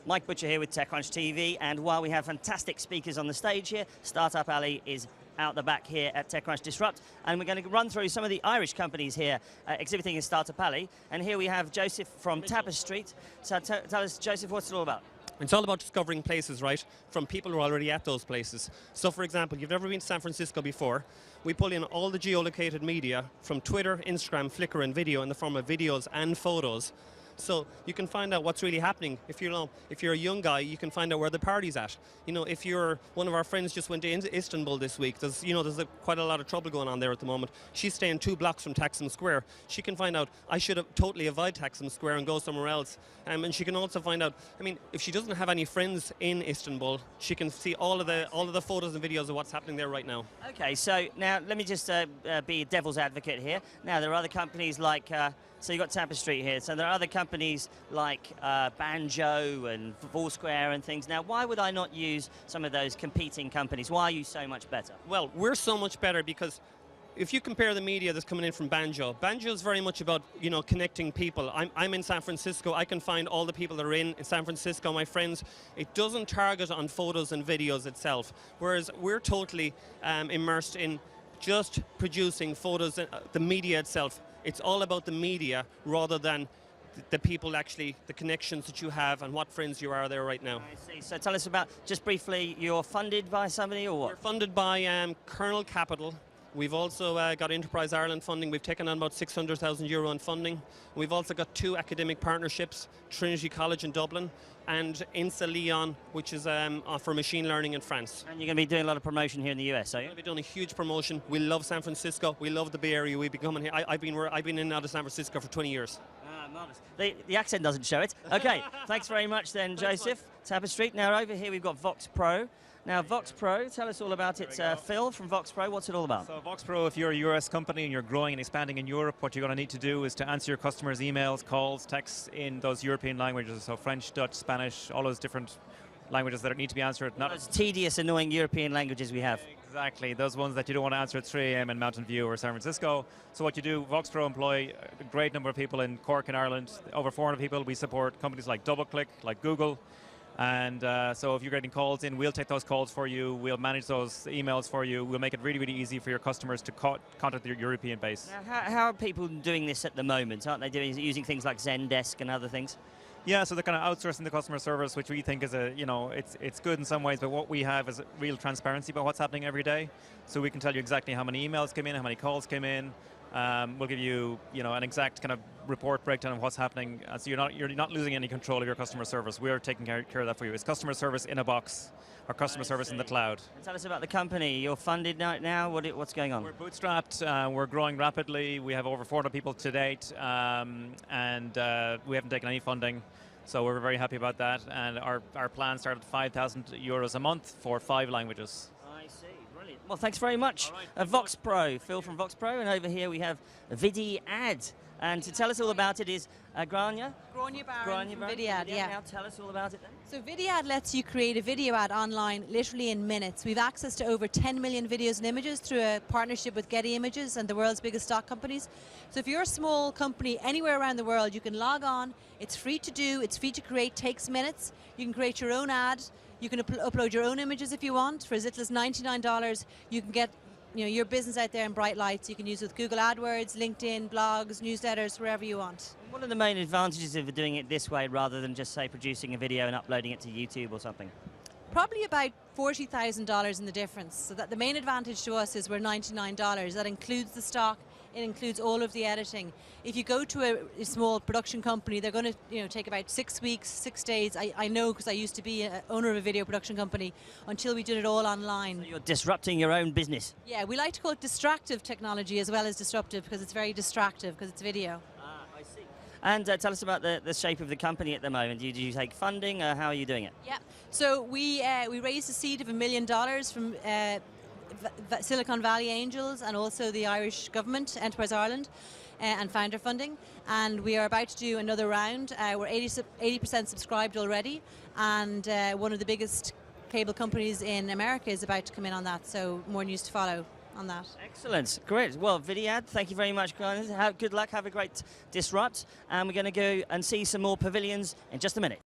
Mike Butcher here with TechCrunch TV, and while we have fantastic speakers on the stage here, Startup Alley is out the back here at TechCrunch Disrupt, and we're going to run through some of the Irish companies here exhibiting in Startup Alley. And here we have Joseph from Tapestry. So tell us, Joseph, what's it all about? It's all about discovering places, right, from people who are already at those places. So, for example, you've never been to San Francisco before. We pull in all the geolocated media from Twitter, Instagram, Flickr, and video in the form of videos and photos. So you can find out what's really happening. If you're a young guy, you can find out where the party's at. You know, if you're one of our friends just went to Istanbul this week, there's quite a lot of trouble going on there at the moment. She's staying 2 blocks from Taksim Square. She can find out, I should have totally avoid Taksim Square and go somewhere else. And she can also find out, I mean, if she doesn't have any friends in Istanbul, she can see all of the photos and videos of what's happening there right now. Okay, so now let me just be devil's advocate here. Now there are other companies like, so you've got Tapestry here, so there are other companies like Banjo and Voxpro and things. Now, why would I not use some of those competing companies? Why are you so much better? Well, we're so much better because if you compare the media that's coming in from Banjo is very much about, you know, connecting people. I'm in San Francisco. I can find all the people that are in San Francisco, my friends. It doesn't target on photos and videos itself, whereas we're totally immersed in just producing photos, the media itself. It's all about the media rather than the people, actually, the connections that you have and what friends you are there right now. I see. So tell us about, just briefly, you're funded by somebody or what? We're funded by Kernel Capital. We've also got Enterprise Ireland funding. We've taken on about €600,000 in funding. We've also got 2 academic partnerships, Trinity College in Dublin and INSA Lyon, which is for machine learning in France. And you're going to be doing a lot of promotion here in the US, are you? We're going to be doing a huge promotion. We love San Francisco. We love the Bay Area. We've been coming here. I've been in and out of San Francisco for 20 years. Marvelous. The accent doesn't show it. Okay, thanks very much then, Joseph. Tapestry. Now over here we've got Voxpro. Now Voxpro, tell us all about it. Phil from Voxpro, what's it all about? So Voxpro, if you're a US company and you're growing and expanding in Europe, what you're going to need to do is to answer your customers' emails, calls, texts in those European languages, so French, Dutch, Spanish, all those different languages that need to be answered. Not those tedious, annoying European languages we have. Exactly, those ones that you don't want to answer at 3 a.m. in Mountain View or San Francisco. So what you do, Voxpro employ a great number of people in Cork in Ireland, over 400 people. We support companies like DoubleClick, like Google. And so if you're getting calls in, we'll take those calls for you, we'll manage those emails for you, we'll make it really, really easy for your customers to contact your European base. Now, how are people doing this at the moment? Aren't they using things like Zendesk and other things? Yeah, so they're kind of outsourcing the customer service, which we think is it's good in some ways, but what we have is real transparency about what's happening every day. So we can tell you exactly how many emails came in, how many calls came in. We'll give you, an exact kind of report breakdown of what's happening. So you're not losing any control of your customer service. We are taking care of that for you. It's customer service in a box, or customer service in the cloud. And tell us about the company. You're funded now. What's going on? We're bootstrapped. We're growing rapidly. We have over 400 people to date, and we haven't taken any funding. So we're very happy about that. And our plan started at €5,000 a month for 5 languages. I see. Brilliant. Well, thanks very much. Voxpro, Phil from Voxpro, and over here we have Vidyad. And to tell us all about it is Grania? Grania Baron from Vidyad, yeah. Now tell us all about it then. So Vidyad lets you create a video ad online literally in minutes. We've access to over 10 million videos and images through a partnership with Getty Images and the world's biggest stock companies. So if you're a small company anywhere around the world, you can log on. It's free to do, it's free to create, takes minutes. You can create your own ad. You can upload your own images if you want. For as little as $99, you can get your business out there in bright lights. You can use it with Google AdWords, LinkedIn, blogs, newsletters, wherever you want. What are the main advantages of doing it this way rather than just, say, producing a video and uploading it to YouTube or something? Probably about $40,000 in the difference. So that the main advantage to us is we're $99. That includes the stock. It includes all of the editing. If you go to a small production company, they're going to take about 6 weeks, 6 days. I know because I used to be an owner of a video production company until we did it all online. So you're disrupting your own business. Yeah, we like to call it distractive technology as well as disruptive because it's very distractive because it's video. I see. And tell us about the shape of the company at the moment. Do you take funding? How are you doing it? Yeah, so we raised a seed of $1 million from Silicon Valley Angels and also the Irish government, Enterprise Ireland, and founder funding. And we are about to do another round. We're 80% subscribed already, and one of the biggest cable companies in America is about to come in on that, so more news to follow on that. Excellent, great. Well, Vidyad, thank you very much, guys. Good luck, have a great Disrupt, and we're going to go and see some more pavilions in just a minute.